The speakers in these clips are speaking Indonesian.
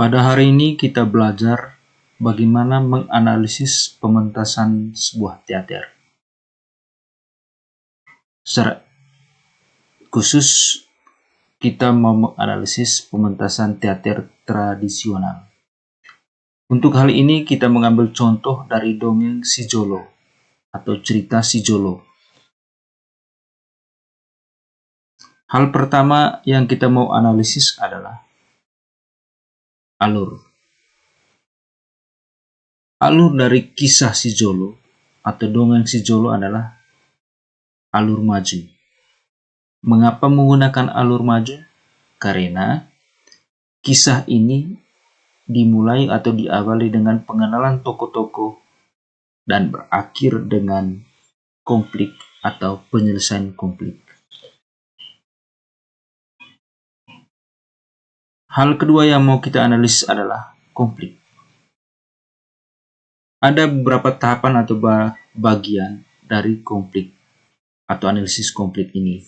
Pada hari ini kita belajar bagaimana menganalisis pementasan sebuah teater. Secara khusus, kita mau menganalisis pementasan teater tradisional. Untuk hal ini kita mengambil contoh dari dongeng Si Jolo atau cerita Si Jolo. Hal pertama yang kita mau analisis adalah alur. Alur dari kisah Si Jolo atau dongeng Si Jolo adalah alur maju. Mengapa menggunakan alur maju? Karena kisah ini dimulai atau diawali dengan pengenalan tokoh-tokoh dan berakhir dengan konflik atau penyelesaian konflik. Hal kedua yang mau kita analisis adalah konflik. Ada beberapa tahapan atau bagian dari konflik atau analisis konflik ini.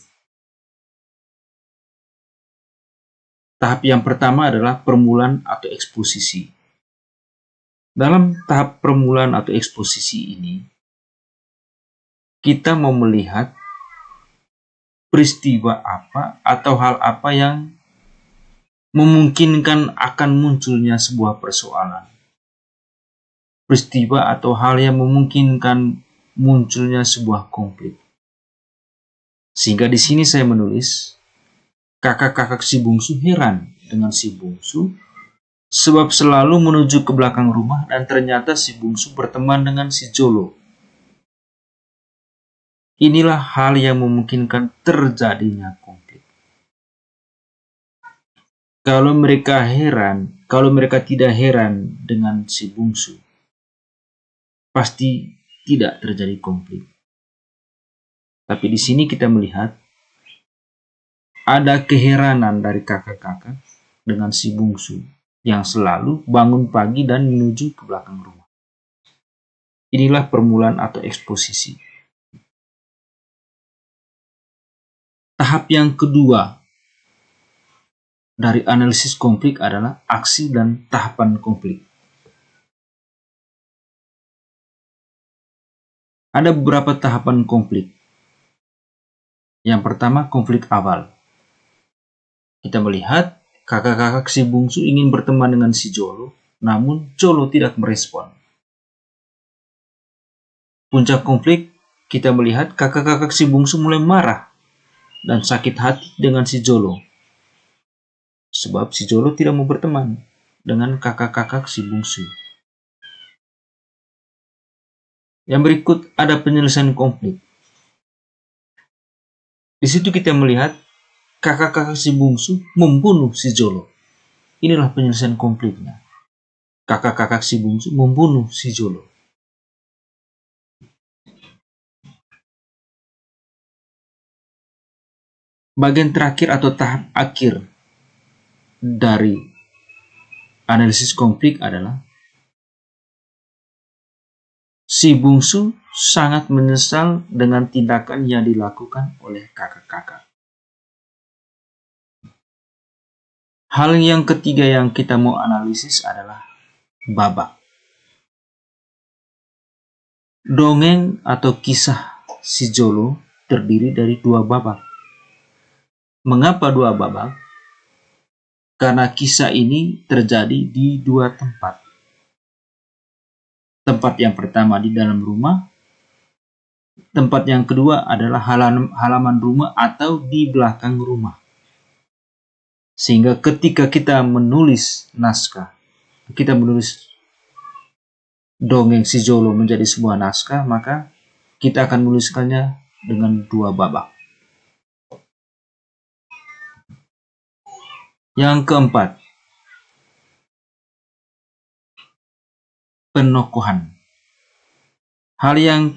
Tahap yang pertama adalah permulaan atau eksposisi. Dalam tahap permulaan atau eksposisi ini, kita mau melihat peristiwa apa atau hal apa yang memungkinkan akan munculnya sebuah persoalan. Peristiwa atau hal yang memungkinkan munculnya sebuah konflik. Sehingga di sini saya menulis, kakak-kakak si bungsu heran dengan si bungsu sebab selalu menuju ke belakang rumah dan ternyata si bungsu berteman dengan si Jolo. Inilah hal yang memungkinkan terjadinya konflik. Kalau mereka tidak heran dengan si bungsu, pasti tidak terjadi konflik. Tapi di sini kita melihat ada keheranan dari kakak-kakak dengan si bungsu yang selalu bangun pagi dan menuju ke belakang rumah. Inilah permulaan atau eksposisi. Tahap yang kedua dari analisis konflik adalah aksi dan tahapan konflik. Ada beberapa tahapan konflik. Yang pertama, konflik awal. Kita melihat kakak-kakak si bungsu ingin berteman dengan si Jolo, namun Jolo tidak merespon. Puncak konflik, kita melihat kakak-kakak si bungsu mulai marah dan sakit hati dengan si Jolo. Sebab si Jolo tidak mau berteman dengan kakak-kakak si bungsu. Yang berikut ada penyelesaian konflik. Di situ kita melihat kakak-kakak si bungsu membunuh si Jolo. Inilah penyelesaian konfliknya. Kakak-kakak si bungsu membunuh si Jolo. Bagian terakhir atau tahap akhir dari analisis konflik adalah si bungsu sangat menyesal dengan tindakan yang dilakukan oleh kakak-kakak. Hal yang ketiga yang kita mau analisis adalah babak. Dongeng atau kisah si Jolo terdiri dari 2 babak. Mengapa 2 babak? Karena kisah ini terjadi di 2 tempat. Tempat yang pertama di dalam rumah, tempat yang kedua adalah halaman rumah atau di belakang rumah. Sehingga ketika kita menulis naskah, kita menulis dongeng si Jolo menjadi sebuah naskah, maka kita akan menuliskannya dengan 2 babak. Yang keempat, penokohan. Hal yang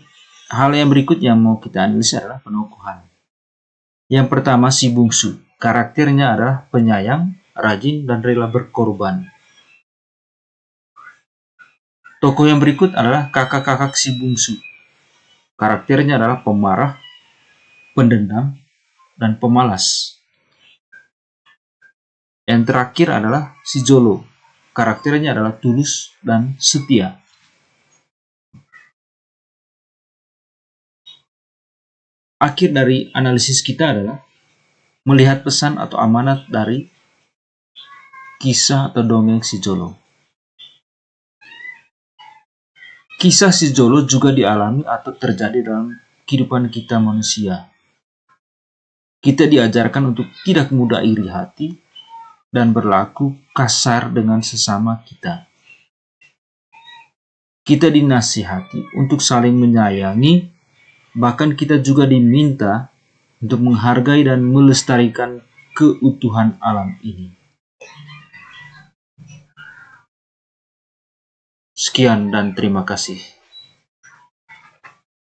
berikut yang mau kita analisis adalah penokohan. Yang pertama, si bungsu. Karakternya adalah penyayang, rajin, dan rela berkorban. Tokoh yang berikut adalah kakak-kakak si bungsu. Karakternya adalah pemarah, pendendam, dan pemalas. Yang terakhir adalah si Jolo. karakternya adalah tulus dan setia. Akhir dari analisis kita adalah melihat pesan atau amanat dari kisah atau dongeng si Jolo. Kisah si Jolo juga dialami atau terjadi dalam kehidupan kita manusia. Kita diajarkan untuk tidak mudah iri hati dan berlaku kasar dengan sesama kita. Kita dinasihati untuk saling menyayangi, bahkan kita juga diminta untuk menghargai dan melestarikan keutuhan alam ini. Sekian dan terima kasih.